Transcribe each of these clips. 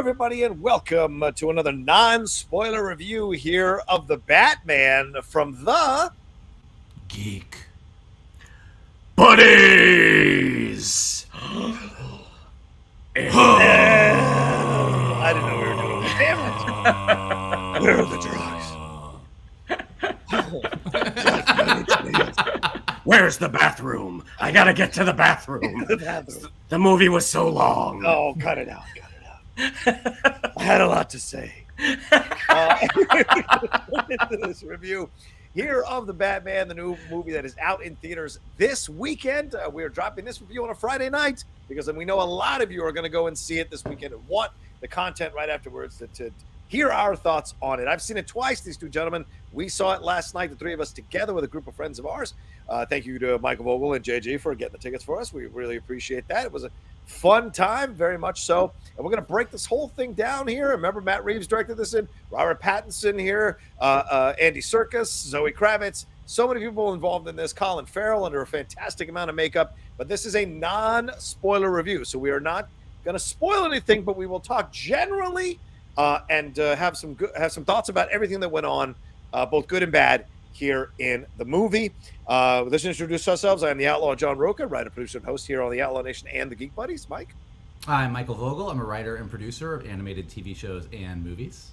everybody, and welcome to another non-spoiler review here of the Batman from the Geek Buddies. I didn't know we were doing this. Damn it! Where are the drugs? Where's the bathroom? I gotta get to the bathroom. The movie was so long. Oh, cut it out. I had a lot to say. Into this review here of the Batman, the new movie that is out in theaters this weekend. We are dropping this review on a Friday night because we know a lot of you are going to go and see it this weekend and want the content right afterwards to hear our thoughts on it. I've seen it twice, these two gentlemen. We saw it last night, the three of us together with a group of friends of ours. Thank you to Michael Vogel and JG for getting the tickets for us. We really appreciate that. It was a fun time, very much so. And we're going to break this whole thing down here. Remember, Matt Reeves directed this in, Robert Pattinson here, Andy Serkis, Zoe Kravitz. So many people involved in this. Colin Farrell under a fantastic amount of makeup. But this is a non-spoiler review. So we are not going to spoil anything, but we will talk generally and have some thoughts about everything that went on, both good and bad, here in the movie. Let's introduce ourselves. I am the Outlaw John Rocha, writer, producer, and host here on the Outlaw Nation and the Geek Buddies. Mike? I'm Michael Vogel. I'm a writer and producer of animated TV shows and movies.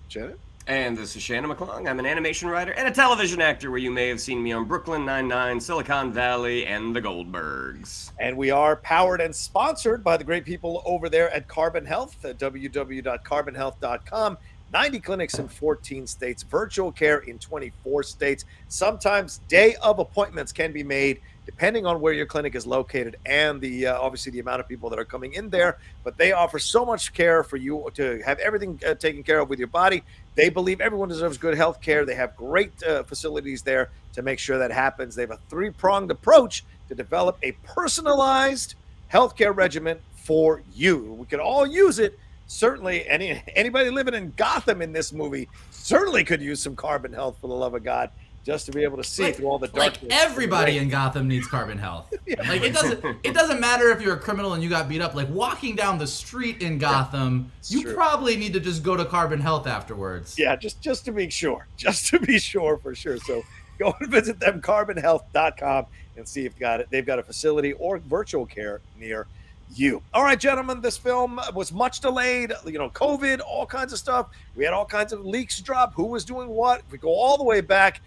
Shannon? And this is Shannon McClung. I'm an animation writer and a television actor where you may have seen me on Brooklyn Nine-Nine, Silicon Valley, and The Goldbergs. And we are powered and sponsored by the great people over there at Carbon Health at www.carbonhealth.com. 90 clinics in 14 states, virtual care in 24 states. Sometimes day of appointments can be made depending on where your clinic is located and the obviously the amount of people that are coming in there. But they offer so much care for you to have everything taken care of with your body. They believe everyone deserves good health care. They have great facilities there to make sure that happens. They have a three-pronged approach to develop a personalized healthcare regimen for you. We could all use it. Certainly, anybody living in Gotham in this movie certainly could use some Carbon Health, for the love of God, just to be able to see through all the darkness. Like everybody in Gotham needs Carbon Health. Yeah. Like it doesn't matter if you're a criminal and you got beat up. Like walking down the street in Gotham, you probably need to just go to Carbon Health afterwards. Yeah, just to be sure, for sure. So go and visit them, carbonhealth.com, and see if they've got a facility or virtual care near you. All right, gentlemen, this film was much delayed, COVID, all kinds of stuff. We had all kinds of leaks drop, who was doing what. If we go all the way back,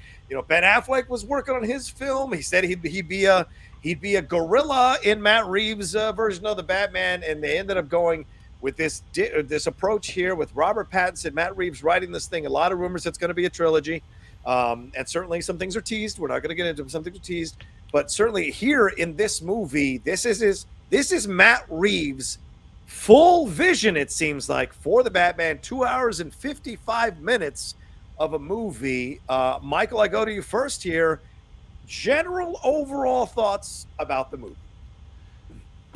Ben Affleck was working on his film. He said he'd be a gorilla in Matt Reeves' version of the Batman, and they ended up going with this approach here with Robert Pattinson, Matt Reeves writing this thing. A lot of rumors it's going to be a trilogy, and certainly some things are teased. We're not going to get into them. Some things are teased, but certainly here in this movie, this is Matt Reeves' full vision, it seems like, for the Batman. 2 hours and 55 minutes of a movie. Michael, I go to you first here. General overall thoughts about the movie.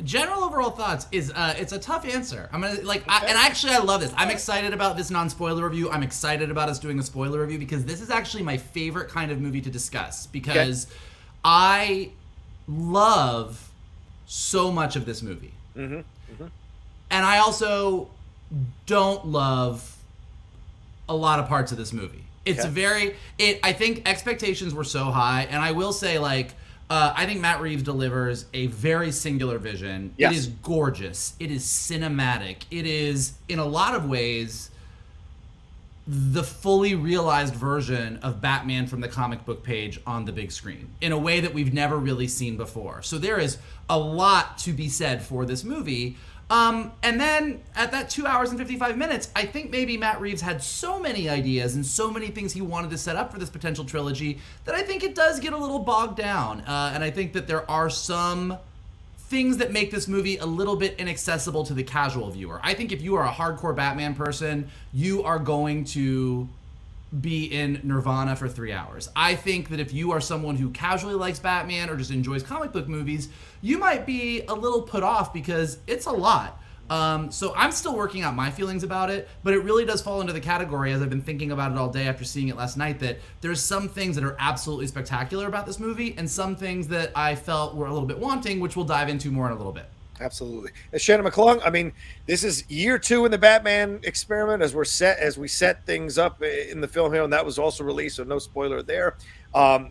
General overall thoughts is it's a tough answer. I'm gonna I love this. I'm excited about this non-spoiler review. I'm excited about us doing a spoiler review because this is actually my favorite kind of movie to discuss because I love so much of this movie. And I also don't love a lot of parts of this movie. It's I think expectations were so high, and I will say, I think Matt Reeves delivers a very singular vision. Yes. It is gorgeous. It is cinematic. It is, in a lot of ways, the fully realized version of Batman from the comic book page on the big screen in a way that we've never really seen before. So there is a lot to be said for this movie. And then at that 2 hours and 55 minutes, I think maybe Matt Reeves had so many ideas and so many things he wanted to set up for this potential trilogy that I think it does get a little bogged down. And I think that there are some things that make this movie a little bit inaccessible to the casual viewer. I think if you are a hardcore Batman person, you are going to be in Nirvana for 3 hours. I think that if you are someone who casually likes Batman or just enjoys comic book movies, you might be a little put off because it's a lot. So I'm still working out my feelings about it, but it really does fall into the category, as I've been thinking about it all day after seeing it last night, that there's some things that are absolutely spectacular about this movie and some things that I felt were a little bit wanting, which we'll dive into more in a little bit. Absolutely. And Shannon McClung, I mean, this is year 2 in the Batman experiment as we set things up in the film here, and that was also released, so no spoiler there.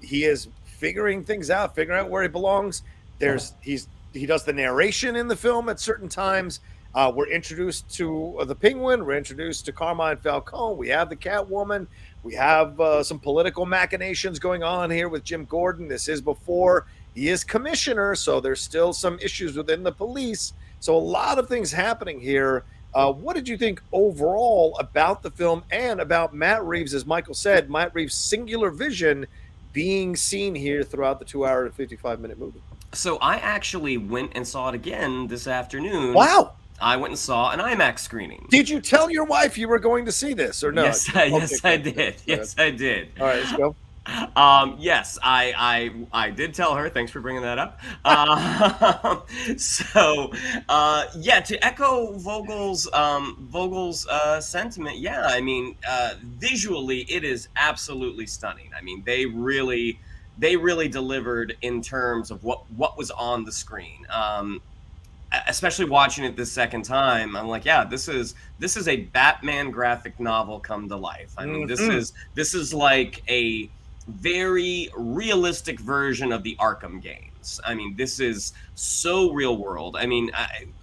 He is figuring things out, figuring out where he belongs. He does the narration in the film at certain times. We're introduced to the Penguin. We're introduced to Carmine Falcone. We have the Catwoman. We have some political machinations going on here with Jim Gordon. This is before he is commissioner, so there's still some issues within the police. So a lot of things happening here. What did you think overall about the film and about Matt Reeves, as Michael said, Matt Reeves' singular vision being seen here throughout the 2 hour and 55-minute movie? So I actually went and saw it again this afternoon. Wow. I went and saw an IMAX screening. Did you tell your wife you were going to see this or no? Yes, I did. Yes, I did. All right, let's go. Yes, I did tell her. Thanks for bringing that up. Yeah, to echo Vogel's sentiment, yeah, I mean, visually it is absolutely stunning. I mean, they really delivered in terms of what was on the screen. Especially watching it this second time, I'm like, yeah, this is a Batman graphic novel come to life. I mean, this is like a very realistic version of the Arkham games. I mean, this is so real world. I mean,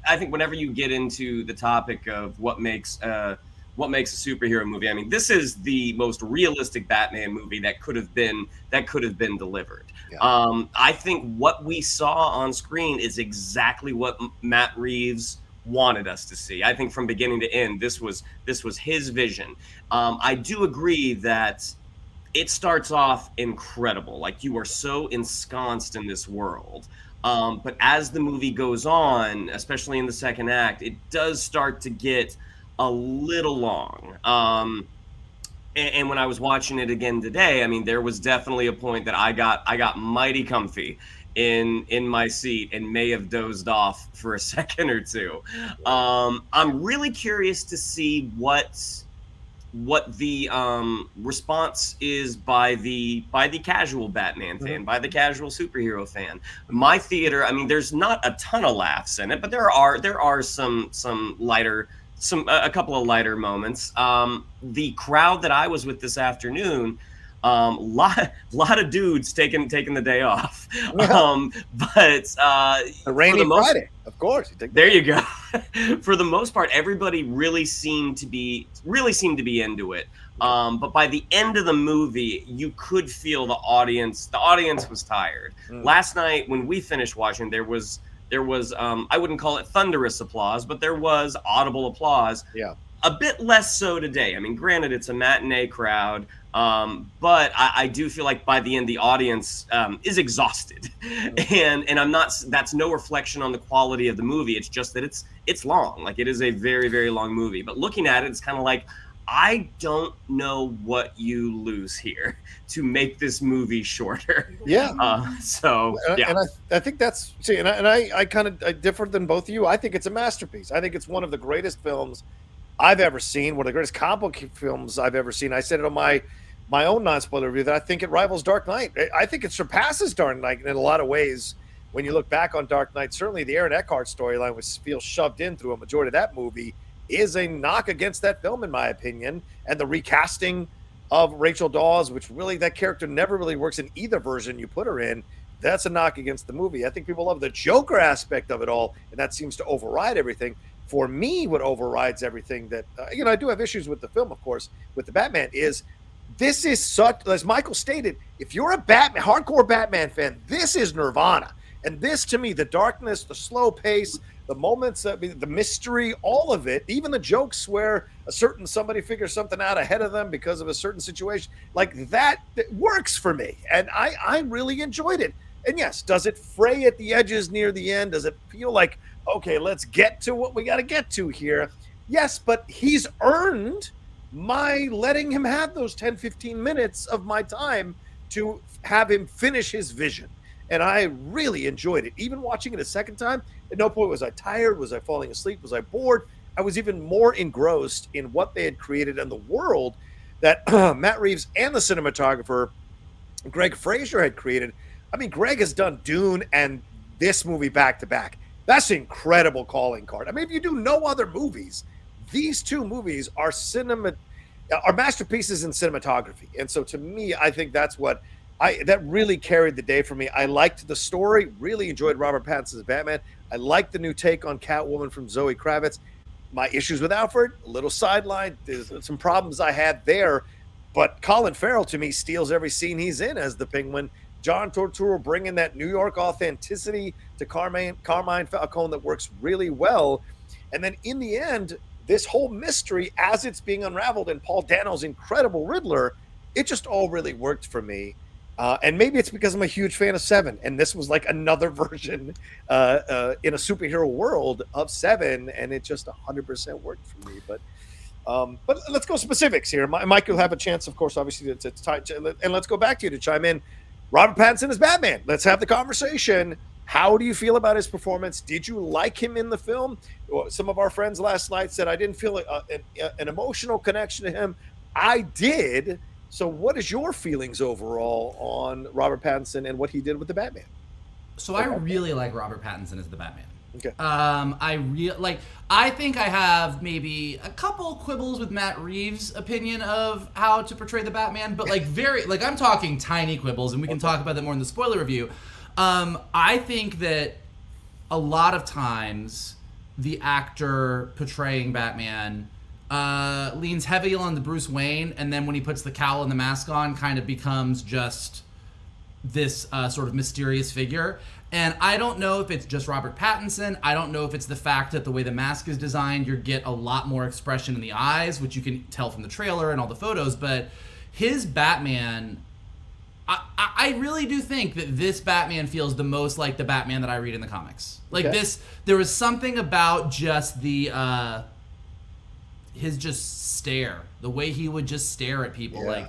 I think whenever you get into the topic of what makes a superhero movie, I mean, this is the most realistic Batman movie that could have been delivered. Yeah. I think what we saw on screen is exactly what Matt Reeves wanted us to see. I think from beginning to end, this was his vision. I do agree that it starts off incredible. Like, you are so ensconced in this world. But as the movie goes on, especially in the second act, it does start to get a little long. And when I was watching it again today, I mean, there was definitely a point that I got mighty comfy in my seat and may have dozed off for a second or two. I'm really curious to see what the response is by the casual Batman fan, by the casual superhero fan. My theater, I mean, there's not a ton of laughs in it, but there are some lighter. A couple of lighter moments. The crowd that I was with this afternoon, lot of dudes taking the day off. But a rainy Friday, of course. There you go. For the most part, everybody really seemed to be into it. But by the end of the movie, you could feel the audience was tired. Last night when we finished watching, there was I wouldn't call it thunderous applause, but there was audible applause. Yeah. A bit less so today. I mean, granted, it's a matinee crowd, but I do feel like by the end, the audience is exhausted. And I'm not, that's no reflection on the quality of the movie. It's just that it's long. Like, it is a very, very long movie. But looking at it, it's kind of like, I don't know what you lose here to make this movie shorter. Yeah. Yeah. And I think that's, see, and I kind of differ than both of you. I think it's a masterpiece. I think it's one of the greatest films I've ever seen, one of the greatest comic book films I've ever seen. I said it on my own non-spoiler review that I think it rivals Dark Knight. I think it surpasses Dark Knight in a lot of ways. When you look back on Dark Knight, certainly the Aaron Eckhart storyline feels shoved in through a majority of that movie is a knock against that film, in my opinion. And the recasting of Rachel Dawes, which really, that character never really works in either version you put her in, that's a knock against the movie. I think people love the Joker aspect of it all, and that seems to override everything. For me, what overrides everything that, I do have issues with the film, of course, with the Batman, is this is such, as Michael stated, if you're a hardcore Batman fan, this is Nirvana. And this, to me, the darkness, the slow pace, the moments, the mystery, all of it, even the jokes where somebody figures something out ahead of them because of a certain situation, like that works for me. And I really enjoyed it. And yes, does it fray at the edges near the end? Does it feel like, okay, let's get to what we got to get to here? Yes, but he's earned my letting him have those 10, 15 minutes of my time to have him finish his vision. And I really enjoyed it. Even watching it a second time, at no point was I tired, was I falling asleep, was I bored? I was even more engrossed in what they had created and the world that Matt Reeves and the cinematographer, Greg Fraser, had created. I mean, Greg has done Dune and this movie back to back. That's an incredible calling card. I mean, if you do no other movies, these two movies are masterpieces in cinematography. And so to me, I think that's what that really carried the day for me. I liked the story, really enjoyed Robert Pattinson's Batman. I liked the new take on Catwoman from Zoe Kravitz. My issues with Alfred, a little sidelined. There's some problems I had there. But Colin Farrell, to me, steals every scene he's in as the Penguin. John Turturro bringing that New York authenticity to Carmine Falcone that works really well. And then in the end, this whole mystery, as it's being unraveled in Paul Dano's incredible Riddler, it just all really worked for me. And maybe it's because I'm a huge fan of Seven, and this was like another version in a superhero world of Seven, and it just 100% worked for me. But let's go specifics here. Mike will have a chance, of course, obviously, and let's go back to you to chime in. Robert Pattinson is Batman. Let's have the conversation. How do you feel about his performance? Did you like him in the film? Some of our friends last night said I didn't feel an emotional connection to him. I did. So what is your feelings overall on Robert Pattinson and what he did with the Batman? So I really like Robert Pattinson as the Batman. Okay. I think I have maybe a couple quibbles with Matt Reeves' opinion of how to portray the Batman, but I'm talking tiny quibbles, and we can talk about that more in the spoiler review. I think that a lot of times the actor portraying Batman leans heavy on the Bruce Wayne, and then when he puts the cowl and the mask on, kind of becomes just this sort of mysterious figure. And I don't know if it's just Robert Pattinson. I don't know if it's the fact that the way the mask is designed, you get a lot more expression in the eyes, which you can tell from the trailer and all the photos. But his Batman, I really do think that this Batman feels the most like the Batman that I read in the comics. There was something about just his just stare, the way he would just stare at people. Yeah.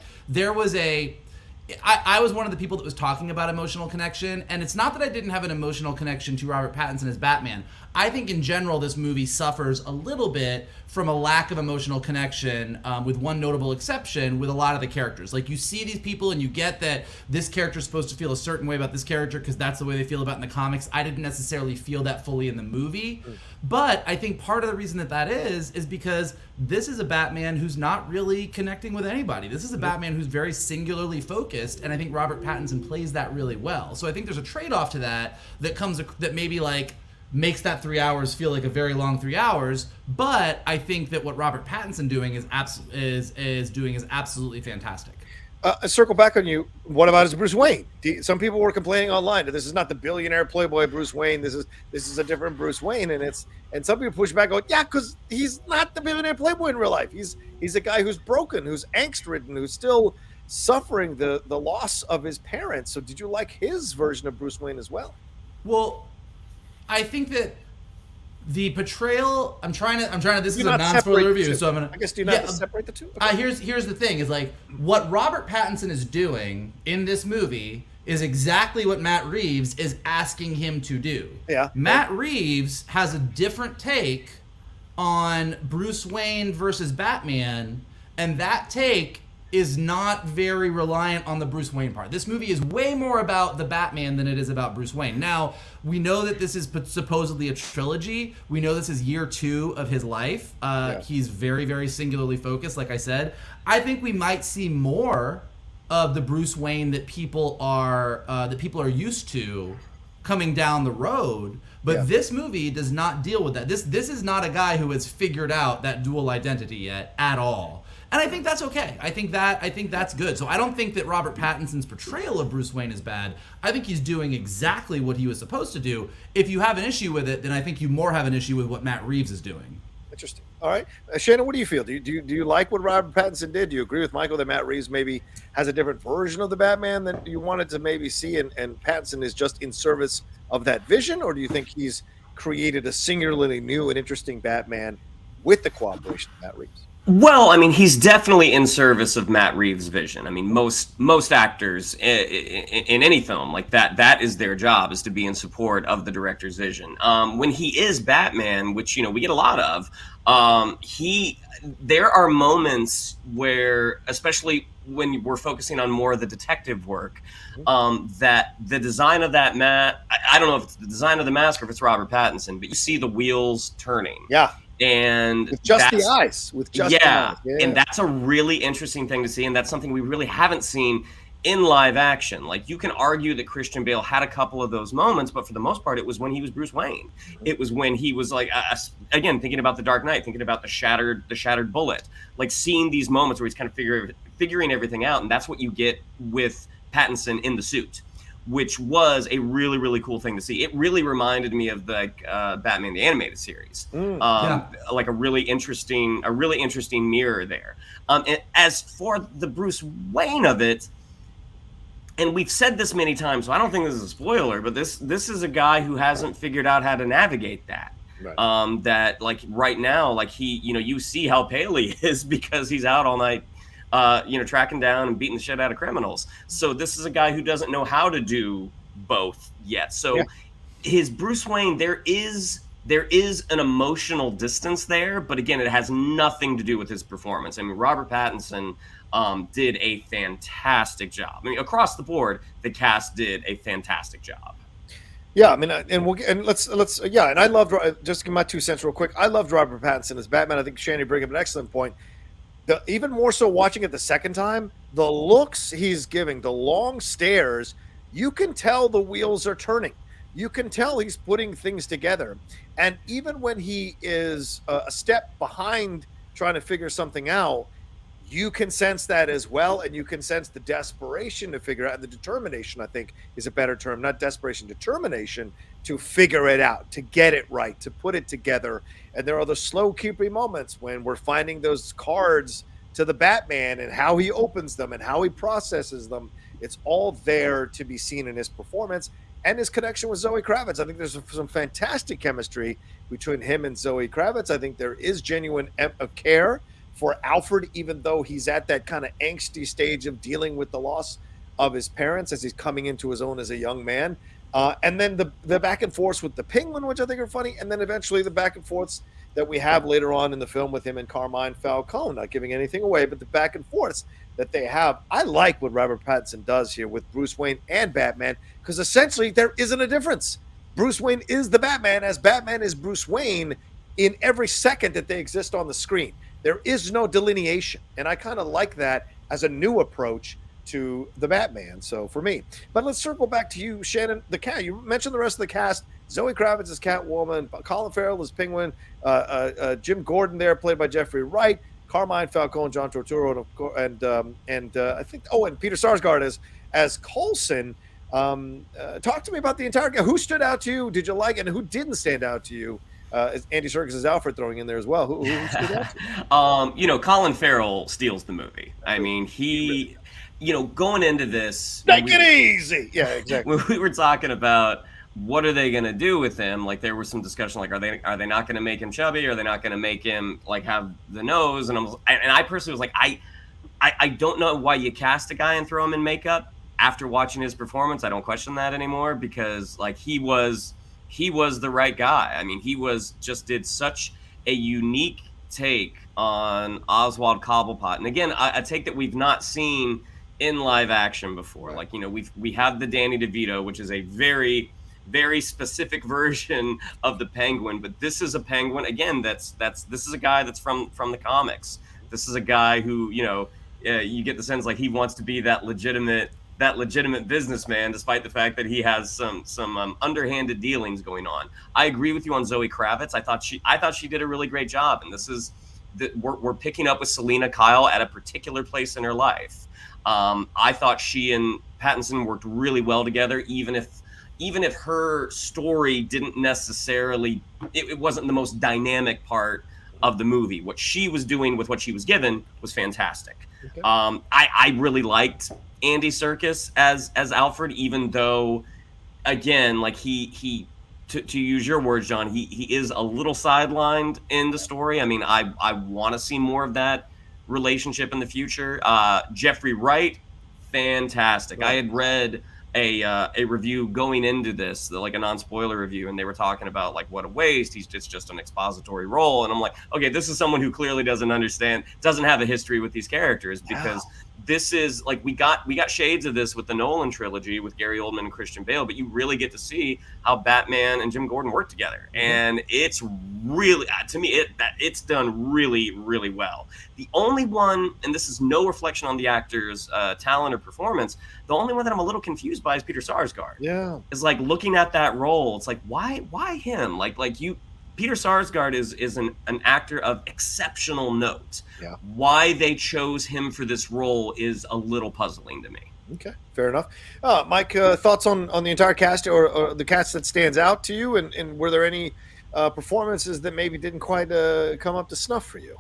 I was one of the people that was talking about emotional connection, and it's not that I didn't have an emotional connection to Robert Pattinson as Batman. I think in general this movie suffers a little bit from a lack of emotional connection, with one notable exception with a lot of the characters. Like, you see these people and you get that this character is supposed to feel a certain way about this character because that's the way they feel about it in the comics. I didn't necessarily feel that fully in the movie. But I think part of the reason that is because this is a Batman who's not really connecting with anybody. This is a Batman who's very singularly focused, and I think Robert Pattinson plays that really well. So I think there's a trade-off to that maybe makes that 3 hours feel like a very long 3 hours. But I think that what Robert Pattinson doing is absolutely fantastic. Circle back on you. What about his Bruce Wayne? Some people were complaining online that this is not the billionaire playboy Bruce Wayne. This is a different Bruce Wayne, and some people push back, going, yeah, because he's not the billionaire playboy in real life. He's a guy who's broken, who's angst-ridden, who's still suffering the loss of his parents. So did you like his version of Bruce Wayne as well? Well, I think that the portrayal, I'm trying to this is a non-spoiler review, so I'm gonna, I guess, do you not have to separate the two? Okay. Here's the thing, is what Robert Pattinson is doing in this movie is exactly what Matt Reeves is asking him to do. Yeah. Matt Reeves has a different take on Bruce Wayne versus Batman, and that take is not very reliant on the Bruce Wayne part. This movie is way more about the Batman than it is about Bruce Wayne. Now, we know that this is supposedly a trilogy. We know this is year 2 of his life. He's very, very singularly focused, like I said. I think we might see more of the Bruce Wayne that people are used to coming down the road. But this movie does not deal with that. This is not a guy who has figured out that dual identity yet at all. And I think that's okay. I think that's good. So I don't think that Robert Pattinson's portrayal of Bruce Wayne is bad. I think he's doing exactly what he was supposed to do. If you have an issue with it, then I think you more have an issue with what Matt Reeves is doing. Interesting. All right, Shannon, what do you feel? Do you like what Robert Pattinson did? Do you agree with Michael that Matt Reeves maybe has a different version of the Batman that you wanted to maybe see, and Pattinson is just in service of that vision, or do you think he's created a singularly new and interesting Batman with the cooperation of Matt Reeves? Well, I mean, he's definitely in service of Matt Reeves' vision. I mean, most actors in any film like that is their job, is to be in support of the director's vision. When he is Batman, which we get a lot of, there are moments where, especially when we're focusing on more of the detective work, that the design of that I don't know if it's the design of the mask or if it's Robert Pattinson, but you see the wheels turning. Yeah. And with just the eyes, yeah, and that's a really interesting thing to see, and that's something we really haven't seen in live action. Like, you can argue that Christian Bale had a couple of those moments, but for the most part, it was when he was Bruce Wayne. It was when he was like, again, thinking about the Dark Knight, thinking about the shattered bullet, like seeing these moments where he's kind of figuring everything out, and that's what you get with Pattinson in the suit, which was a really, really cool thing to see. It really reminded me of the Batman the Animated Series, like a really interesting mirror there. And as for the Bruce Wayne of it, and we've said this many times, so I don't think this is a spoiler, but this is a guy who hasn't figured out how to navigate that. Right. That, like, right now, like, he, you see how pale he is because he's out all night, tracking down and beating the shit out of criminals. So this is a guy who doesn't know how to do both yet. So his Bruce Wayne, there is an emotional distance there, but again, it has nothing to do with his performance. I mean, Robert Pattinson did a fantastic job. I mean, across the board, the cast did a fantastic job. Yeah, I mean, and let's and I loved, just to give my 2 cents real quick, I loved Robert Pattinson as Batman. I think Shannon bring up an excellent point. Even more so watching it the second time, the looks he's giving, the long stares, you can tell the wheels are turning. You can tell he's putting things together. And even when he is a step behind trying to figure something out, you can sense that as well. And you can sense the desperation to figure out, and the determination, I think, is a better term, not desperation, determination to figure it out, to get it right, to put it together. And there are the slow, creepy moments when we're finding those cards to the Batman and how he opens them and how he processes them. It's all there to be seen in his performance and his connection with Zoe Kravitz. I think there's some fantastic chemistry between him and Zoe Kravitz. I think there is genuine care for Alfred, even though he's at that kind of angsty stage of dealing with the loss of his parents as he's coming into his own as a young man. And then the back and forths with the Penguin, which I think are funny. And then eventually the back and forths that we have later on in the film with him and Carmine Falcone, not giving anything away, but the back and forths that they have. I like what Robert Pattinson does here with Bruce Wayne and Batman, because essentially there isn't a difference. Bruce Wayne is the Batman, as Batman is Bruce Wayne in every second that they exist on the screen. There is no delineation. And I kind of like that as a new approach to the Batman. So for me, but let's circle back to you, Shannon. The cat, you mentioned the rest of the cast. Zoe Kravitz is Catwoman, Colin Farrell is Penguin, Jim Gordon there, played by Jeffrey Wright, Carmine Falcone, John Turturro, and I think and Peter Sarsgaard as Coulson. Talk to me about the entire game. Who stood out to you? Did you like it? And who didn't stand out to you? Andy Serkis is Alfred throwing in there as well. Who stood out to you? Colin Farrell steals the movie. I mean, he, going into this, take it easy. Yeah, exactly. When we were talking about what are they going to do with him, like there was some discussion, like are they not going to make him chubby? Are they not going to make him like have the nose? And I personally was like, I don't know why you cast a guy and throw him in makeup. After watching his performance, I don't question that anymore, because like he was the right guy. I mean, did such a unique take on Oswald Cobblepot, and again, a take that we've not seen in live action before. Like, we have the Danny DeVito, which is a very, very specific version of the Penguin, but this is a Penguin again. This is a guy that's from the comics. This is a guy who, you get the sense like he wants to be that legitimate businessman, despite the fact that he has some underhanded dealings going on. I agree with you on Zoe Kravitz. I thought she did a really great job, and this is we're picking up with Selena Kyle at a particular place in her life. I thought she and Pattinson worked really well together, even if her story didn't necessarily, it wasn't the most dynamic part of the movie. What she was doing with what she was given was fantastic. Okay. I really liked Andy Serkis as Alfred, even though, again, like he to use your words, John, he is a little sidelined in the story. I mean, I want to see more of that relationship in the future. Jeffrey Wright, fantastic. Right. I had read a review going into this, like a non-spoiler review, and they were talking about like what a waste. It's just an expository role, and I'm like, okay, this is someone who clearly doesn't have a history with these characters, because this is like we got shades of this with the Nolan trilogy with Gary Oldman and Christian Bale, but you really get to see how Batman and Jim Gordon work together, and it's really, to me, it's done really, really well. The only one, and this is no reflection on the actor's talent or performance, the only one that I'm a little confused by is Peter Sarsgaard. Yeah, is like looking at that role, it's like why him? Like you. Peter Sarsgaard is an actor of exceptional note. Yeah. Why they chose him for this role is a little puzzling to me. Okay, fair enough. Mike, thoughts on the entire cast or the cast that stands out to you, and were there any performances that maybe didn't quite come up to snuff for you?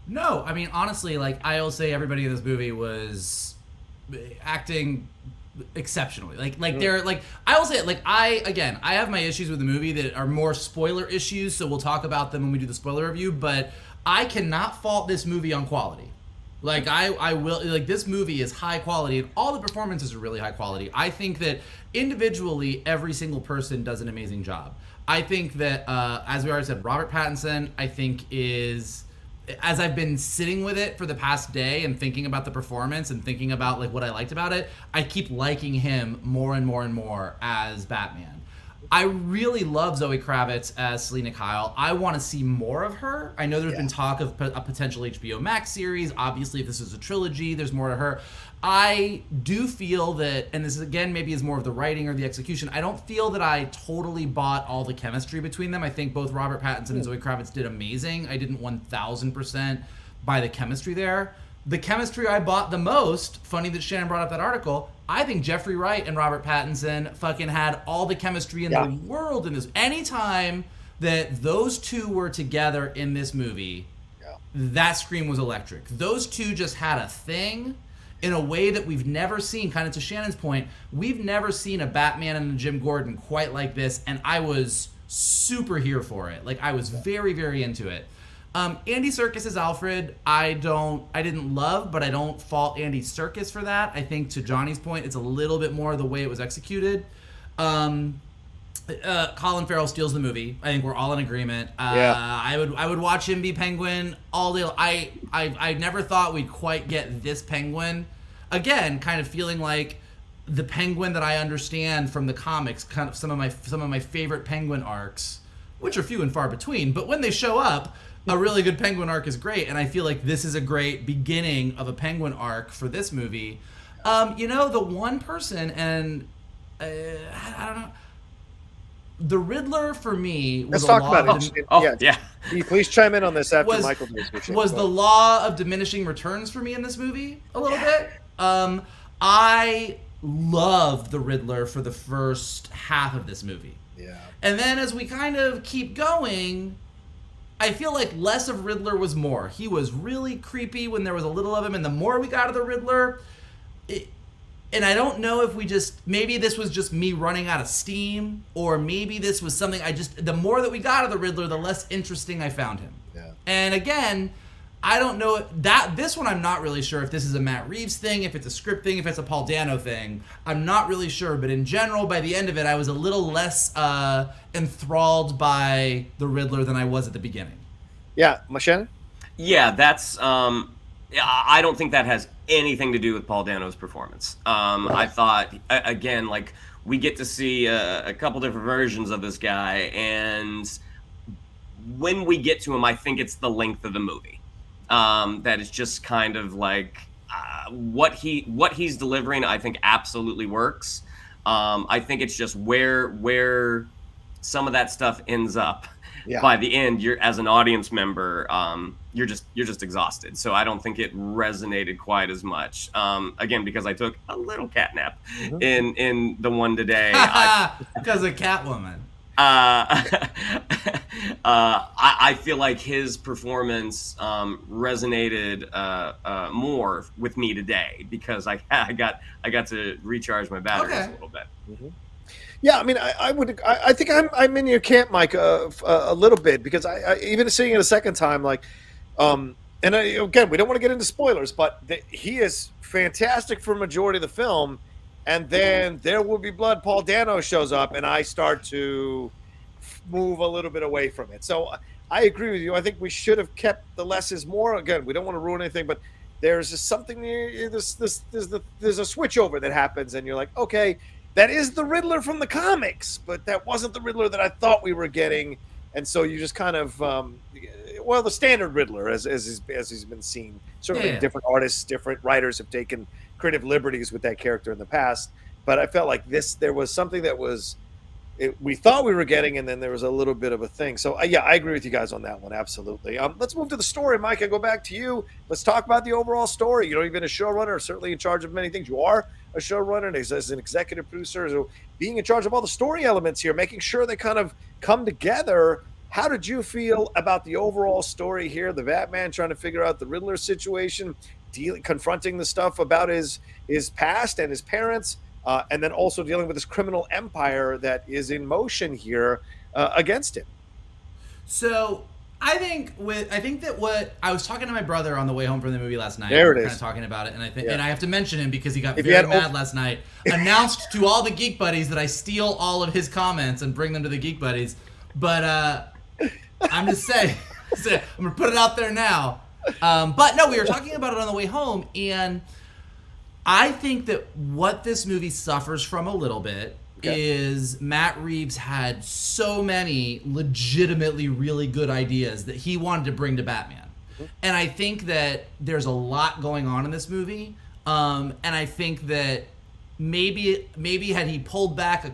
No, I mean, honestly, like, I will say everybody in this movie was acting exceptionally. Like they're like, I will say it, like, I have my issues with the movie that are more spoiler issues, so we'll talk about them when we do the spoiler review, but I cannot fault this movie on quality. Like, I will, like, this movie is high quality, and all the performances are really high quality. I think that individually, every single person does an amazing job. I think that, as we already said, Robert Pattinson, I think is, as I've been sitting with it for the past day and thinking about the performance and thinking about like what I liked about it, I keep liking him more and more and more as Batman. I really love Zoe Kravitz as Selena Kyle. I want to see more of her. I know there's been talk of a potential HBO Max series. Obviously, if this is a trilogy, there's more to her. I do feel that, and this is, again, maybe is more of the writing or the execution, I don't feel that I totally bought all the chemistry between them. I think both Robert Pattinson and Zoe Kravitz did amazing. I didn't 1,000% buy the chemistry there. The chemistry I bought the most, funny that Shannon brought up that article, I think Jeffrey Wright and Robert Pattinson fucking had all the chemistry in the world in this. Anytime that those two were together in this movie, that screen was electric. Those two just had a thing in a way that we've never seen, kind of to Shannon's point, we've never seen a Batman and a Jim Gordon quite like this, and I was super here for it. Like, I was very, very into it. Andy Serkis as Alfred, I didn't love, but I don't fault Andy Serkis for that. I think, to Johnny's point, it's a little bit more the way it was executed. Colin Farrell steals the movie. I think we're all in agreement. I would watch him be Penguin all day. I never thought we'd quite get this Penguin. Again, kind of feeling like the Penguin that I understand from the comics, kind of some of my favorite Penguin arcs, which are few and far between, but when they show up, a really good Penguin arc is great, and I feel like this is a great beginning of a Penguin arc for this movie. The one person, and I don't know, the Riddler for me was Let's talk about it. Please chime in on this after Michael does. Was the law of diminishing returns for me in this movie a little bit. I loved the Riddler for the first half of this movie. Yeah. And then as we kind of keep going, I feel like less of Riddler was more. He was really creepy when there was a little of him, and the more we got of the Riddler, and I don't know if maybe this was just me running out of steam, or maybe this was something the more that we got of the Riddler, the less interesting I found him. Yeah. And again, I don't know this one, I'm not really sure if this is a Matt Reeves thing, if it's a script thing, if it's a Paul Dano thing. I'm not really sure, but in general, by the end of it, I was a little less enthralled by the Riddler than I was at the beginning. Yeah, Shannon? Yeah, that's I don't think that has anything to do with Paul Dano's performance. I thought, again, like, we get to see a couple different versions of this guy, and when we get to him, I think it's the length of the movie. That is just kind of like what he's delivering, I think absolutely works. I think it's just where some of that stuff ends up. Yeah. By the end, you're, as an audience member, you're just exhausted. So I don't think it resonated quite as much. Again, because I took a little cat nap in the one today. Because of Catwoman. I feel like his performance resonated more with me today because I got to recharge my batteries a little bit. Yeah, I mean, I think I'm in your camp, Mike, a little bit, because I even seeing it a second time, like, and again, we don't want to get into spoilers, but he is fantastic for a majority of the film, and then There Will Be Blood, Paul Dano shows up, and I start to move a little bit away from it. So I agree with you. I think we should have kept the less is more. Again, we don't want to ruin anything, but there's just something there's a switch over that happens, and you're like, okay, that is the Riddler from the comics, but that wasn't the Riddler that I thought we were getting. And so you just kind of, the standard Riddler as he's been seen. Certainly different artists, different writers have taken creative liberties with that character in the past. But I felt like there was something that we thought we were getting, and then there was a little bit of a thing. So, yeah, I agree with you guys on that one. Absolutely. Let's move to the story. Mike, I go back to you. Let's talk about the overall story. You know, you've been a showrunner, certainly in charge of many things. You are a showrunner as an executive producer. So being in charge of all the story elements here, making sure they kind of come together. How did you feel about the overall story here? The Batman trying to figure out the Riddler situation, confronting the stuff about his past and his parents, and then also dealing with this criminal empire that is in motion here against him. So I think that what I was talking to my brother on the way home from the movie last night. There it is. Kind of talking about it, and and I have to mention him because he got very mad last night. Announced to all the Geek Buddies that I steal all of his comments and bring them to the Geek Buddies. But I'm just saying, I'm gonna put it out there now. But no, we were talking about it on the way home, and I think that what this movie suffers from a little bit is Matt Reeves had so many legitimately really good ideas that he wanted to bring to Batman. And I think that there's a lot going on in this movie. And I think that maybe had he pulled back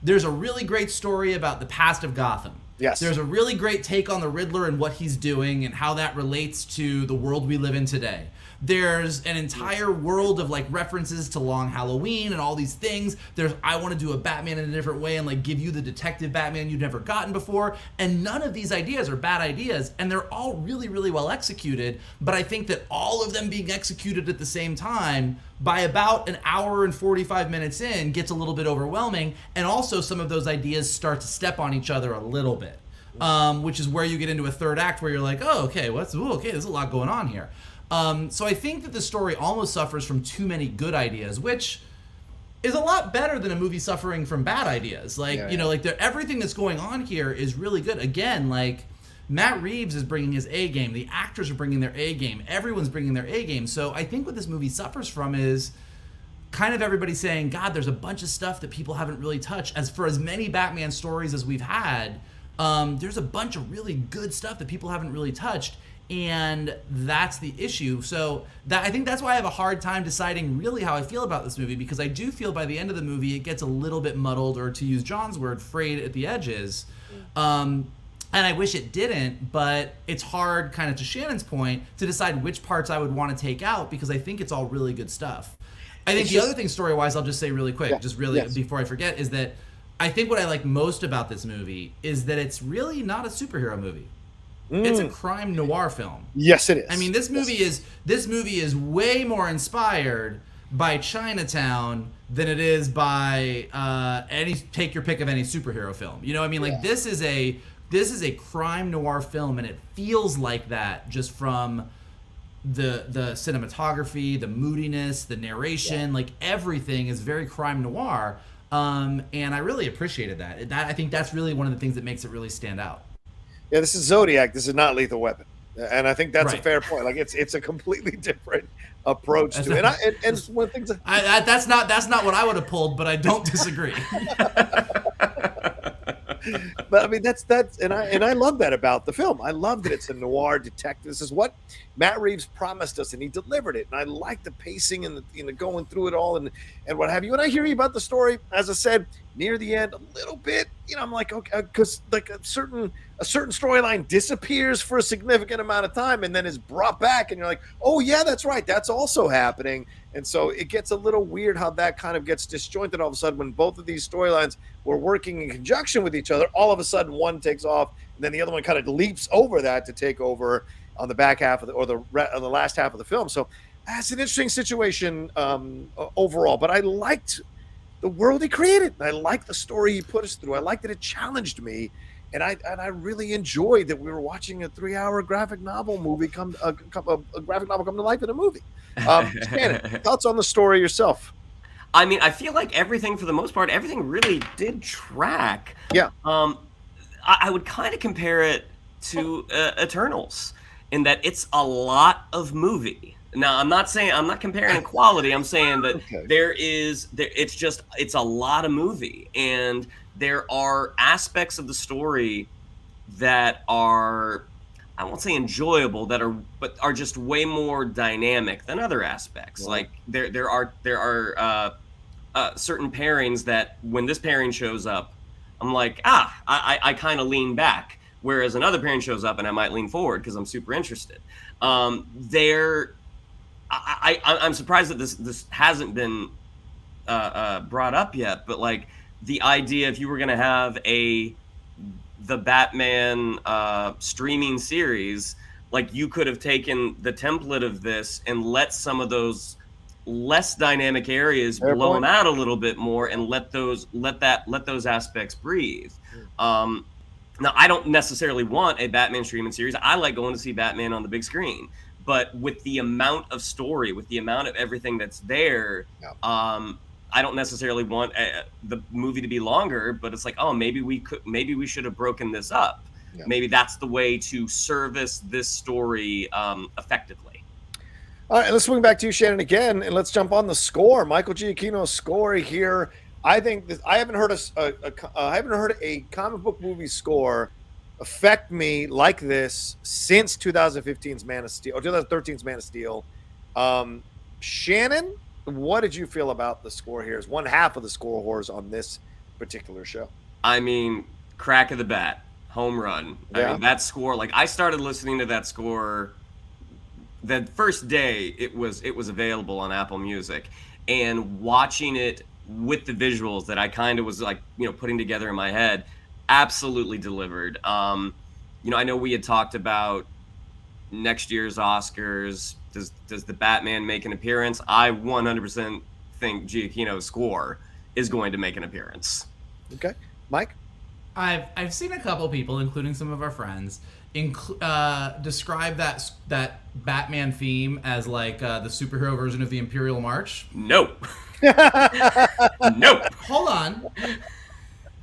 there's a really great story about the past of Gotham. Yes. There's a really great take on the Riddler and what he's doing and how that relates to the world we live in today. There's an entire world of like references to Long Halloween and all these things. There's I want to do a Batman in a different way and like give you the detective Batman you've never gotten before. And none of these ideas are bad ideas, and they're all really, really well executed. But I think that all of them being executed at the same time by about an hour and 45 minutes in gets a little bit overwhelming. And also some of those ideas start to step on each other a little bit, which is where you get into a third act where you're like, oh, okay, there's a lot going on here. So I think that the story almost suffers from too many good ideas, which is a lot better than a movie suffering from bad ideas. Like, everything that's going on here is really good. Again, like, Matt Reeves is bringing his A game. The actors are bringing their A game. Everyone's bringing their A game. So I think what this movie suffers from is kind of everybody saying, God, there's a bunch of stuff that people haven't really touched. As for as many Batman stories as we've had, there's a bunch of really good stuff that people haven't really touched. And that's the issue. So I think that's why I have a hard time deciding really how I feel about this movie, because I do feel by the end of the movie it gets a little bit muddled, or to use John's word, frayed at the edges. And I wish it didn't, but it's hard, kind of to Shannon's point, to decide which parts I would want to take out, because I think it's all really good stuff. I think other thing story-wise, I'll just say really quick, before I forget, is that I think what I like most about this movie is that it's really not a superhero movie. It's a crime noir film. Yes, it is. I mean, this movie is way more inspired by Chinatown than it is by take your pick of any superhero film. You know what I mean? Like, this is a crime noir film, and it feels like that just from the cinematography, the moodiness, the narration, like everything is very crime noir. And I really appreciated that. I think that's really one of the things that makes it really stand out. Yeah, this is Zodiac. This is not Lethal Weapon, and I think that's a fair point. Like, it's a completely different approach to it. And one of the things that's not what I would have pulled, but I don't disagree. But I mean, that's and I love that about the film. I love that it's a noir detective. This is what Matt Reeves promised us, and he delivered it. And I like the pacing and the going through it all and what have you. And I hear you about the story, as I said, near the end a little bit. I'm like, okay, because like a certain storyline disappears for a significant amount of time and then is brought back, and you're like, oh yeah, that's right, that's also happening. And so it gets a little weird how that kind of gets disjointed all of a sudden when both of these storylines were working in conjunction with each other. All of a sudden one takes off, and then the other one kind of leaps over that to take over on the back half of the last half of the film. So that's an interesting situation overall. But I liked the world he created. And I like the story he put us through. I like that it challenged me. And I really enjoyed that we were watching a 3-hour graphic novel movie a graphic novel come to life in a movie. Shannon, thoughts on the story yourself? I mean, I feel like everything, for the most part, everything really did track. Yeah. I would kind of compare it to Eternals in that it's a lot of movie. Now, I'm not comparing quality. I'm saying that it's a lot of movie, and there are aspects of the story that are, I won't say enjoyable, but are just way more dynamic than other aspects. Like there are certain pairings that when this pairing shows up, I'm like, I kind of lean back, whereas another pairing shows up and I might lean forward because I'm super interested. I'm surprised that this hasn't been brought up yet, but like the idea, if you were going to have the Batman streaming series, like you could have taken the template of this and let some of those less dynamic areas blown out a little bit more and let those aspects breathe. Now, I don't necessarily want a Batman streaming series. I like going to see Batman on the big screen, but with the amount of story, with the amount of everything that's there, I don't necessarily want the movie to be longer, but it's like, oh, maybe we should have broken this up. Yeah. Maybe that's the way to service this story effectively. All right, let's swing back to you, Shannon, again, and let's jump on the score. Michael Giacchino's score here. I think I haven't heard a comic book movie score affect me like this since 2015's Man of Steel or 2013's Man of Steel. Shannon, what did you feel about the score here? Is one half of the score horrors on this particular show? I mean, crack of the bat, home run. Yeah. I mean, that score, like I started listening to that score the first day it was available on Apple Music, and watching it with the visuals that I kind of was like, putting together in my head, absolutely delivered. I know we had talked about next year's Oscars. Does the Batman make an appearance? I 100% think Giacchino's score is going to make an appearance. Okay, Mike? I've seen a couple people, including some of our friends, describe that Batman theme as like the superhero version of the Imperial March. Nope. Hold on.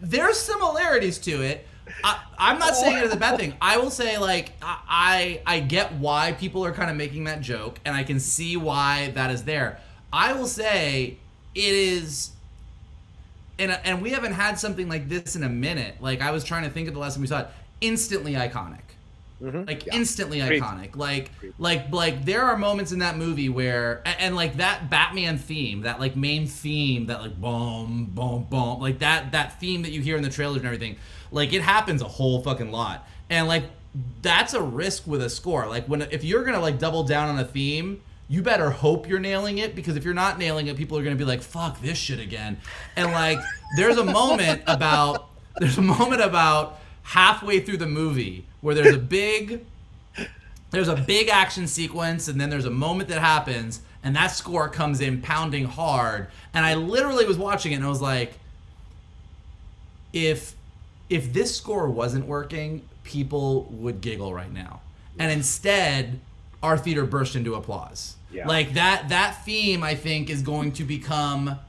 There's similarities to it. I'm not saying it is a bad thing. I will say, like, I get why people are kind of making that joke, and I can see why that is there. I will say it is, and we haven't had something like this in a minute. Like, I was trying to think of the last time we saw it. Instantly iconic. Mm-hmm. Instantly iconic. Like there are moments in that movie where, and like that Batman theme, that like main theme, that like boom, boom, boom, like that theme that you hear in the trailers and everything, like it happens a whole fucking lot. And like that's a risk with a score. Like if you're gonna like double down on a theme, you better hope you're nailing it, because if you're not nailing it, people are gonna be like, fuck this shit again. And like there's a moment about halfway through the movie where there's a big action sequence, and then there's a moment that happens, and that score comes in pounding hard. And I literally was watching it and I was like, if this score wasn't working, people would giggle right now. And instead, our theater burst into applause. Yeah. Like that theme, I think, is going to become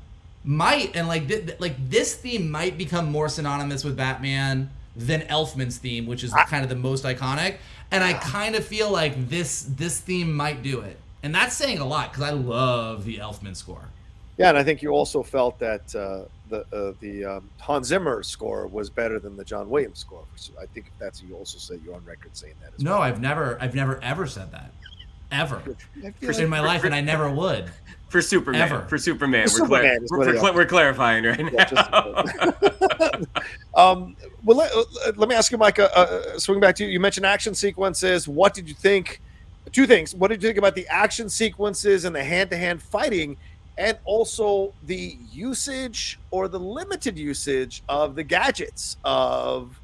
this theme might become more synonymous with Batman than Elfman's theme, which is kind of the most iconic. And I kind of feel like this theme might do it. And that's saying a lot, because I love the Elfman score. Yeah, and I think you also felt that the Hans Zimmer score was better than the John Williams score. So I think that's, you also say you're on record saying that as well. No, I've never ever said that. Ever. In my life, and I never would. For Superman. Ever. For Superman. We're clarifying right now. Well, let me ask you, Mike, swing back to you. You mentioned action sequences. What did you think? Two things. What did you think about the action sequences and the hand-to-hand fighting, and also the usage or the limited usage of the gadgets of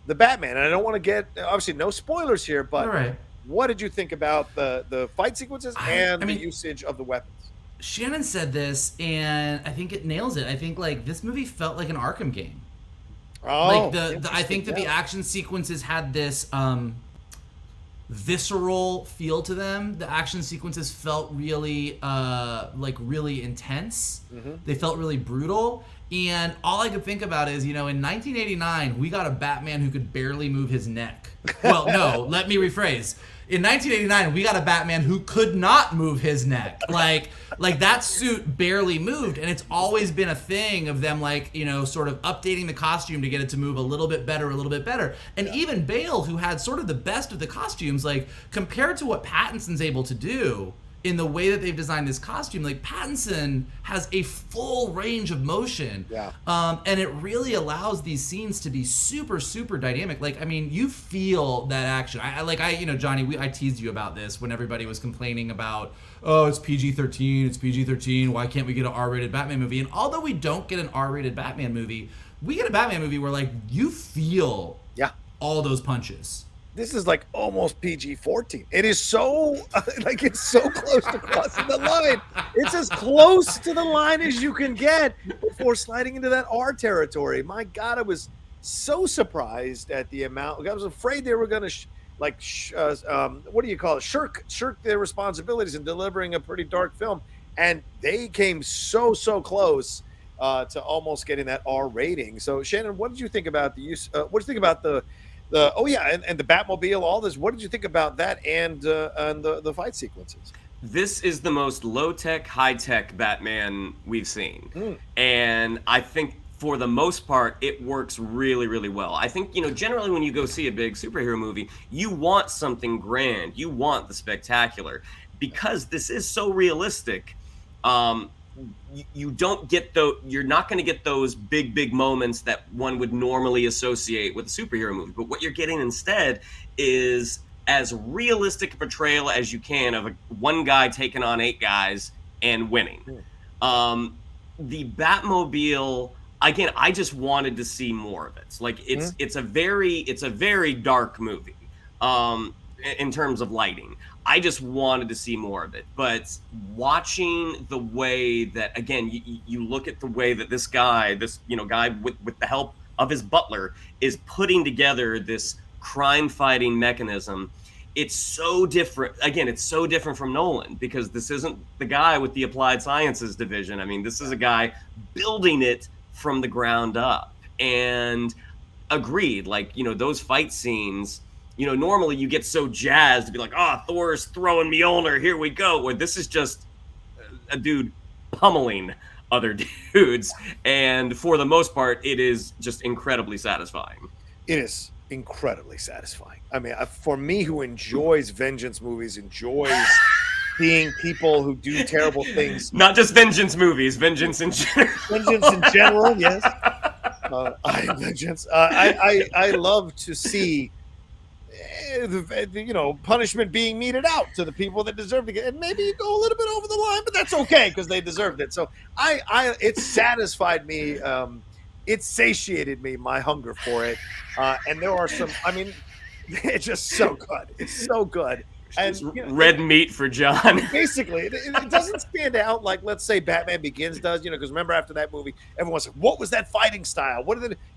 the Batman? And I don't want to get, obviously, no spoilers here, but what did you think about the fight sequences and the usage of the weapons? Shannon said this, and I think it nails it. I think like this movie felt like an Arkham game. Oh, Like I think that the action sequences had this visceral feel to them. The action sequences felt really really intense. They felt really brutal. And all I could think about is, in 1989, we got a Batman who could barely move his neck. Well, no, let me rephrase. In 1989, we got a Batman who could not move his neck. Like that suit barely moved, and it's always been a thing of them, sort of updating the costume to get it to move a little bit better. And even Bale, who had sort of the best of the costumes, like, compared to what Pattinson's able to do in the way that they've designed this costume, like, Pattinson has a full range of motion. Yeah. And it really allows these scenes to be super, super dynamic. Like, I mean, you feel that action. Johnny, I teased you about this when everybody was complaining about, oh, it's PG-13, why can't we get an R-rated Batman movie? And although we don't get an R-rated Batman movie, we get a Batman movie where, like, you feel all those punches. This is like almost PG-14. It is so it's so close to crossing the line. It's as close to the line as you can get before sliding into that R territory. My God, I was so surprised at the amount. I was afraid they were going to what do you call it? Shirk their responsibilities in delivering a pretty dark film, and they came so close to almost getting that R rating. So, Shannon, what did you think about the use? What did you think about the and the Batmobile, all this? What did you think about that and the fight sequences? This is the most low-tech, high-tech Batman we've seen. And I think for the most part, it works really, really well. I think, generally when you go see a big superhero movie, you want something grand. You want the spectacular. Because this is so realistic, you don't get you're not going to get those big moments that one would normally associate with a superhero movie. But what you're getting instead is as realistic a portrayal as you can of one guy taking on 8 guys and winning. The Batmobile, again, I just wanted to see more of it. Like, it's a very dark movie in terms of lighting. I just wanted to see more of it. But watching the way that, again, you look at the way that this guy with the help of his butler is putting together this crime-fighting mechanism, it's so different. Again, it's so different from Nolan, because this isn't the guy with the applied sciences division. I mean, this is a guy building it from the ground up. And agreed, those fight scenes, normally you get so jazzed to be like, Thor's throwing Mjolnir, here we go. Where this is just a dude pummeling other dudes. And for the most part, it is just incredibly satisfying. It is incredibly satisfying. I mean, for me, who enjoys vengeance movies, enjoys seeing people who do terrible things. Not just vengeance movies, vengeance in general. Vengeance in general, yes. Vengeance. I love to see punishment being meted out to the people that deserve to get, and maybe you go a little bit over the line, but that's okay because they deserved it. So it satisfied me. It satiated me, my hunger for it. And there are some, it's just so good. It's so good. And red meat for John. Basically, it doesn't stand out like, let's say, Batman Begins does, because remember after that movie, everyone's like, what was that fighting style?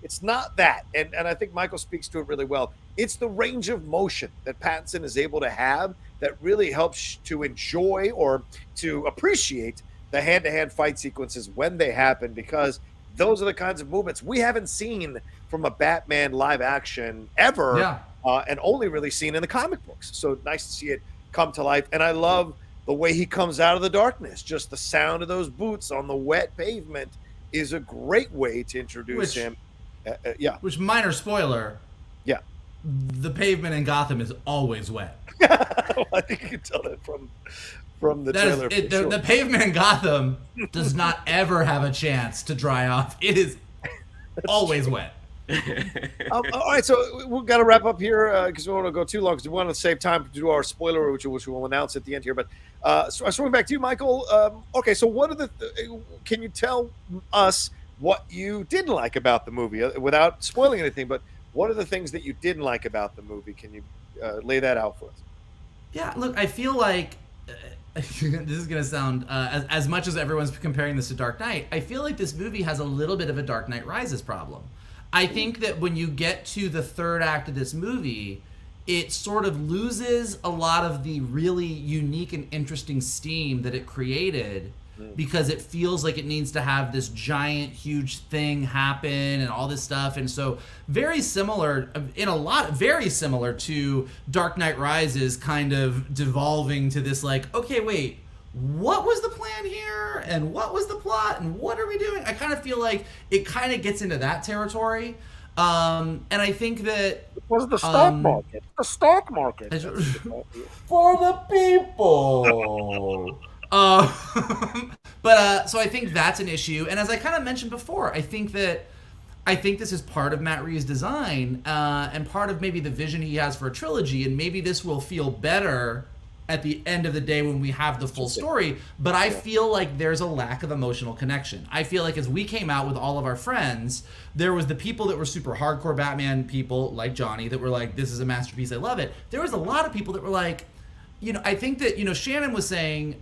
It's not that. And I think Michael speaks to it really well. It's the range of motion that Pattinson is able to have that really helps to enjoy or to appreciate the hand-to-hand fight sequences when they happen, because those are the kinds of movements we haven't seen from a Batman live action ever. Yeah. And only really seen in the comic books. So nice to see it come to life. And I love the way he comes out of the darkness. Just the sound of those boots on the wet pavement is a great way to introduce him. Which, minor spoiler. Yeah. The pavement in Gotham is always wet. Well, I think you can tell that from the trailer. The pavement in Gotham does not ever have a chance to dry off. It is always wet. All right, so we've got to wrap up here because we don't want to go too long, because we want to save time to do our spoiler, which we will announce at the end here. But so I swing back to you, Michael. Okay, so what are can you tell us what you didn't like about the movie without spoiling anything? But what are the things that you didn't like about the movie? Can you lay that out for us? Yeah, look, I feel like this is gonna sound as much as everyone's comparing this to Dark Knight, I feel like this movie has a little bit of a Dark Knight Rises problem. I think that when you get to the third act of this movie, it sort of loses a lot of the really unique and interesting steam that it created, because it feels like it needs to have this giant, huge thing happen and all this stuff. And so very similar to Dark Knight Rises kind of devolving to this like, okay, wait, what was the plan here? And what was the plot? And what are we doing? I kind of feel like it kind of gets into that territory. And I think that It was the stock market. The stock market. for the people. So I think that's an issue. And as I kind of mentioned before, I think this is part of Matt Reeves' design, and part of maybe the vision he has for a trilogy. And maybe this will feel better at the end of the day when we have the full story. But I feel like there's a lack of emotional connection. I feel like as we came out with all of our friends, there was the people that were super hardcore Batman people like Johnny that were like, this is a masterpiece, I love it. There was a lot of people that were like, I think that, Shannon was saying,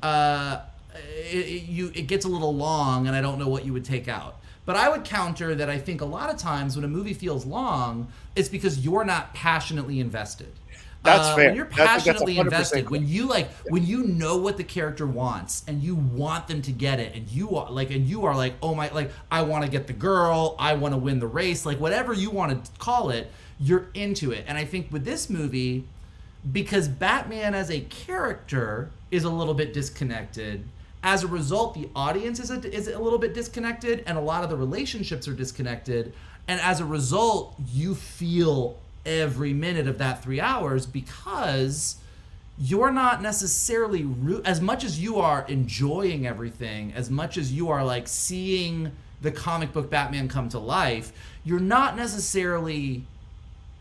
it gets a little long and I don't know what you would take out. But I would counter that I think a lot of times when a movie feels long, it's because you're not passionately invested. That's fair. When you're passionately invested, when you know what the character wants and you want them to get it, and you are like, oh my, like, I want to get the girl, I want to win the race, like whatever you want to call it, you're into it. And I think with this movie, because Batman as a character is a little bit disconnected, as a result, the audience is a little bit disconnected, and a lot of the relationships are disconnected. And as a result, you feel every minute of that 3 hours, because you're not necessarily as much as you are enjoying everything, as much as you are like seeing the comic book Batman come to life, you're not necessarily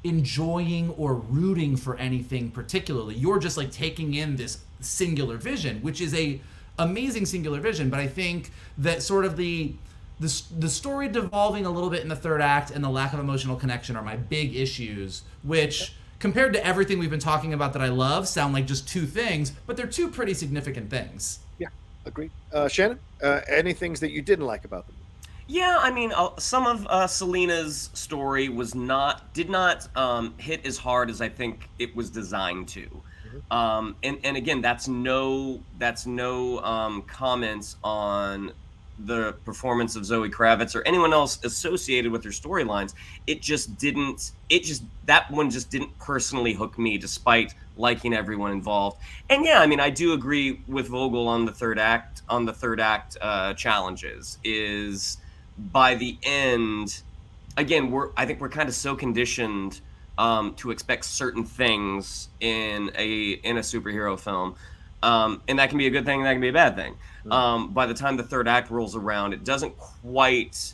enjoying or rooting for anything particularly. You're just like taking in this singular vision, which is a amazing singular vision. But I think that sort of the story devolving a little bit in the third act and the lack of emotional connection are my big issues, which compared to everything we've been talking about that I love sound like just two things, but they're two pretty significant things. Yeah, agreed. Shannon, any things that you didn't like about them? Yeah, I mean, some of Selina's story did not hit as hard as I think it was designed to. And again, that's no comments on the performance of Zoe Kravitz or anyone else associated with her storylines. That one just didn't personally hook me, despite liking everyone involved. And yeah, I mean, I do agree with Vogel on the third act challenges. Is by the end, again, I think we're kind of so conditioned to expect certain things in a superhero film. And that can be a good thing, and that can be a bad thing. By the time the third act rolls around, it doesn't quite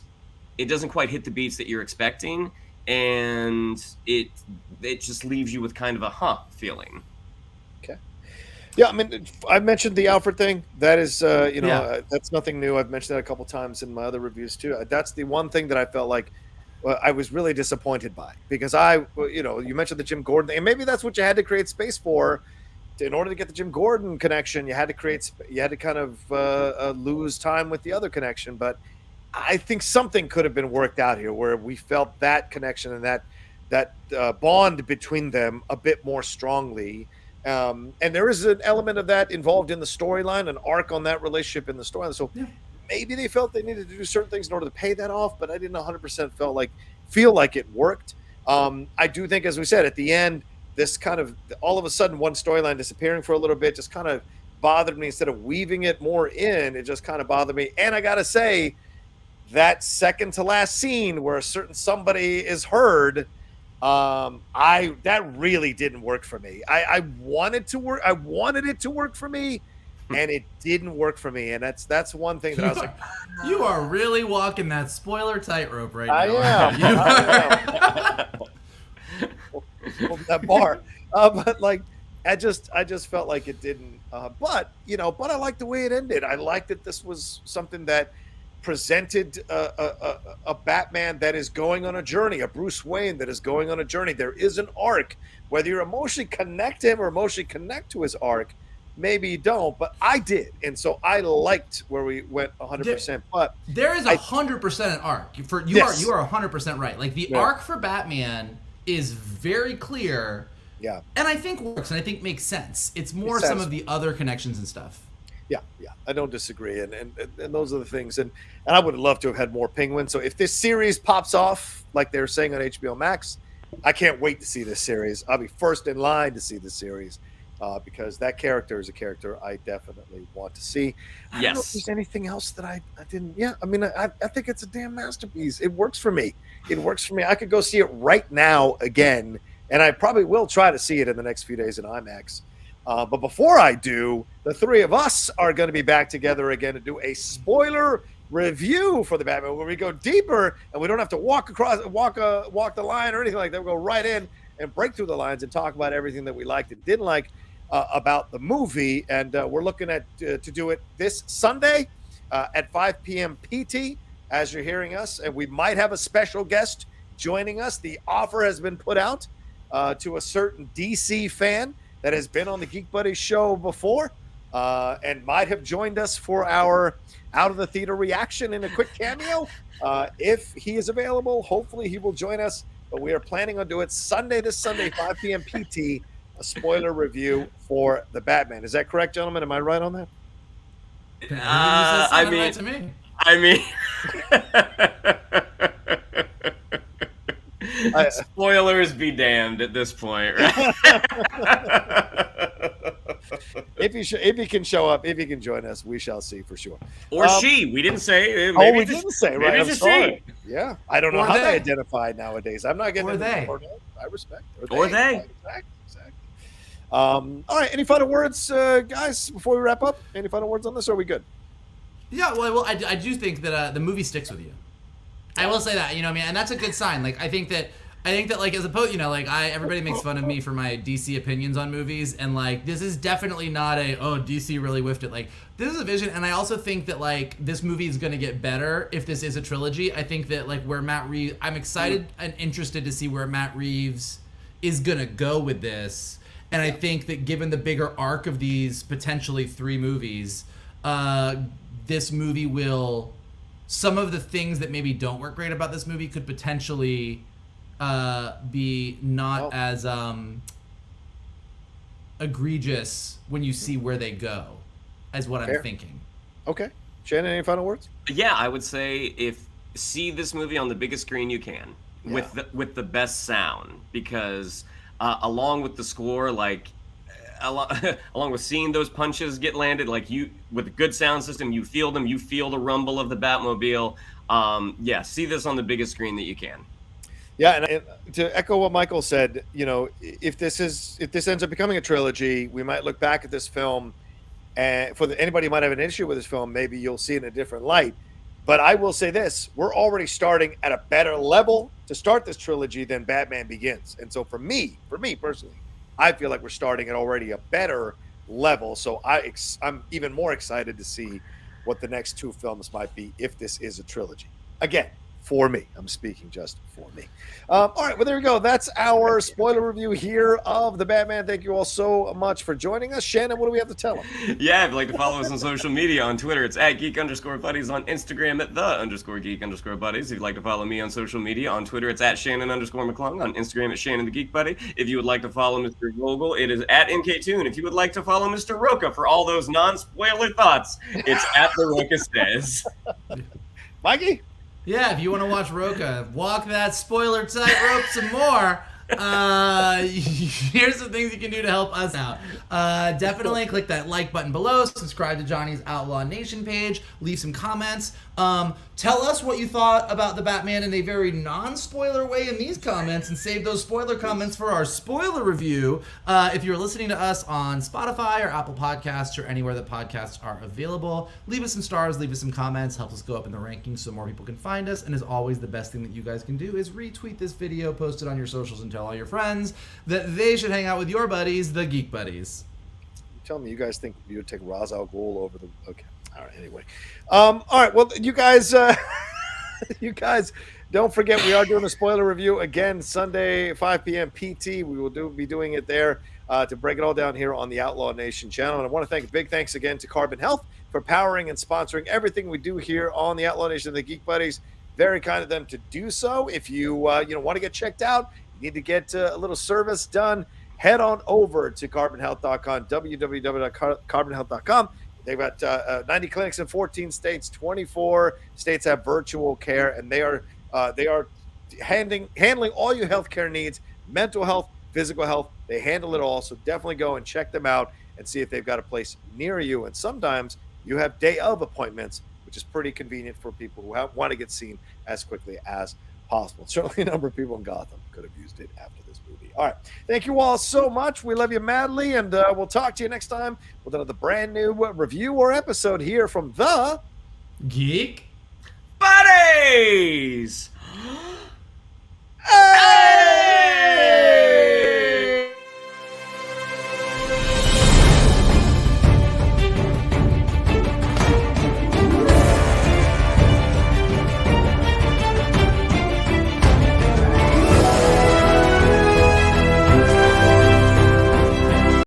hit the beats that you're expecting, and it just leaves you with kind of a feeling. Okay. Yeah, I mean, I mentioned the Alfred thing. That is, that's nothing new. I've mentioned that a couple times in my other reviews too. That's the one thing that I felt like I was really disappointed by, because you mentioned the Jim Gordon thing, and maybe that's what you had to create space for. In order to get the Jim Gordon connection, you had to kind of lose time with the other connection. But I think something could have been worked out here where we felt that connection and that bond between them a bit more strongly. And there is an element of that involved in the storyline, an arc on that relationship in the storyline. So maybe they felt they needed to do certain things in order to pay that off, but I didn't 100% feel like it worked. I do think, as we said, at the end, this kind of all of a sudden one storyline disappearing for a little bit just kind of bothered me. Instead of weaving it more in, it just kind of bothered me. And I gotta say, that second to last scene where a certain somebody is heard, that really didn't work for me. I wanted it to work for me, and it didn't work for me. And that's one thing that I was like, you are really walking that spoiler tightrope right now. I am. That bar, but like, I just felt like it didn't. But I liked the way it ended. I liked that this was something that presented a Batman that is going on a journey, a Bruce Wayne that is going on a journey. There is an arc, whether you emotionally connect to him or emotionally connect to his arc. maybe you don't, but I did, and so I liked where we went 100%. But there is 100% an arc. You are 100% right. Like the arc for Batman is very clear. Yeah, and I think works, and I think makes sense. It's more some of the other connections and stuff. Yeah, I don't disagree, and those are the things, and I would love to have had more Penguin. So if this series pops off like they're saying on HBO Max, I can't wait to see this series. I'll be first in line to see this series because that character is a character I definitely want to see. I don't know if there's anything else that I didn't. Yeah, I mean, I think it's a damn masterpiece. It works for me. I could go see it right now again, and I probably will try to see it in the next few days in IMAX. But before I do, the three of us are going to be back together again to do a spoiler review for the Batman, where we go deeper and we don't have to walk the line or anything like that. We'll go right in and break through the lines and talk about everything that we liked and didn't like about the movie. And we're looking at to do it this Sunday at 5 p.m. PT, as you're hearing us. And we might have a special guest joining us. The offer has been put out to a certain DC fan that has been on the Geek Buddies show before and might have joined us for our Out of the Theater reaction in a quick cameo. If he is available, hopefully he will join us. But we are planning on doing it this Sunday, 5 p.m. PT, a spoiler review for the Batman. Is that correct, gentlemen? Am I right on that? Spoilers be damned at this point, right? If he can show up, if he can join us, we shall see for sure. Or she. We didn't say. Maybe we didn't say, right? I'm sorry. Yeah. I don't know how they identify nowadays. I'm not getting Or they. I respect. Or they. Exactly. All right. Any final words, guys, before we wrap up? Any final words on this, or are we good? Yeah, well, I do think that the movie sticks with you. I will say that, you know what I mean? And that's a good sign. Like, I think that like, as opposed, you know, like, everybody makes fun of me for my DC opinions on movies, and like, this is definitely not DC really whiffed it. Like, this is a vision, and I also think that, like, this movie is gonna get better if this is a trilogy. I think that, like, where Matt Reeves, I'm excited and interested to see where Matt Reeves is gonna go with this, and I think that given the bigger arc of these potentially 3 movies, this movie will... Some of the things that maybe don't work great about this movie could potentially be not as egregious when you see where they go, as what I'm thinking. Okay. Shannon, any final words? Yeah, I would say see this movie on the biggest screen you can with the best sound, because along with the score, like along with seeing those punches get landed, like with a good sound system, you feel them, you feel the rumble of the Batmobile. See this on the biggest screen that you can. Yeah, and to echo what Michael said, you know, if this ends up becoming a trilogy, we might look back at this film, and anybody who might have an issue with this film, maybe you'll see it in a different light. But I will say this: we're already starting at a better level to start this trilogy than Batman Begins, and so for me personally, I feel like we're starting at already a better level. So I'm even more excited to see what the next 2 films might be if this is a trilogy. Again, for me. I'm speaking just for me. All right, well, there we go. That's our spoiler review here of The Batman. Thank you all so much for joining us. Shannon, what do we have to tell them? Yeah, if you'd like to follow us on social media, on Twitter, it's @geek_buddies, on Instagram at @the_geek_buddies. If you'd like to follow me on social media, on Twitter, it's @Shannon_McClung, on Instagram, it's Shannon the Geek Buddy. If you would like to follow Mr. Vogel, it is @NKToon. If you would like to follow Mr. Rocha for all those non-spoiler thoughts, it's @The Rocha Says. Mikey? Yeah, if you want to watch Rocha walk that spoiler tightrope some more, here's some things you can do to help us out. Definitely click that like button below, subscribe to Johnny's Outlaw Nation page, leave some comments. Tell us what you thought about the Batman in a very non-spoiler way in these comments, and save those spoiler comments for our spoiler review. If you're listening to us on Spotify or Apple Podcasts or anywhere that podcasts are available, leave us some stars, leave us some comments, helps us go up in the rankings so more people can find us. And as always, the best thing that you guys can do is retweet this video, post it on your socials, and tell all your friends that they should hang out with your buddies, the Geek Buddies. Tell me, you guys think you would take Ra's al Ghul over the... Okay. All right, anyway. All right, well, you guys Don't forget, we are doing a spoiler review again Sunday, 5 p.m. PT. We will be doing it there to break it all down here on the Outlaw Nation channel. And I want to thank big thanks again to Carbon Health for powering and sponsoring everything we do here on the Outlaw Nation and the Geek Buddies. Very kind of them to do so. If you want to get checked out, you need to get a little service done, head on over to carbonhealth.com, www.carbonhealth.com. They've got 90 clinics in 14 states. 24 states have virtual care, and they are handling all your healthcare needs, mental health, physical health. They handle it all. So definitely go and check them out and see if they've got a place near you. And sometimes you have day of appointments, which is pretty convenient for people who want to get seen as quickly as possible. Certainly a number of people in Gotham could have used it after this movie. All right. Thank you all so much. We love you madly, and we'll talk to you next time with another brand new review or episode here from the Geek Buddies!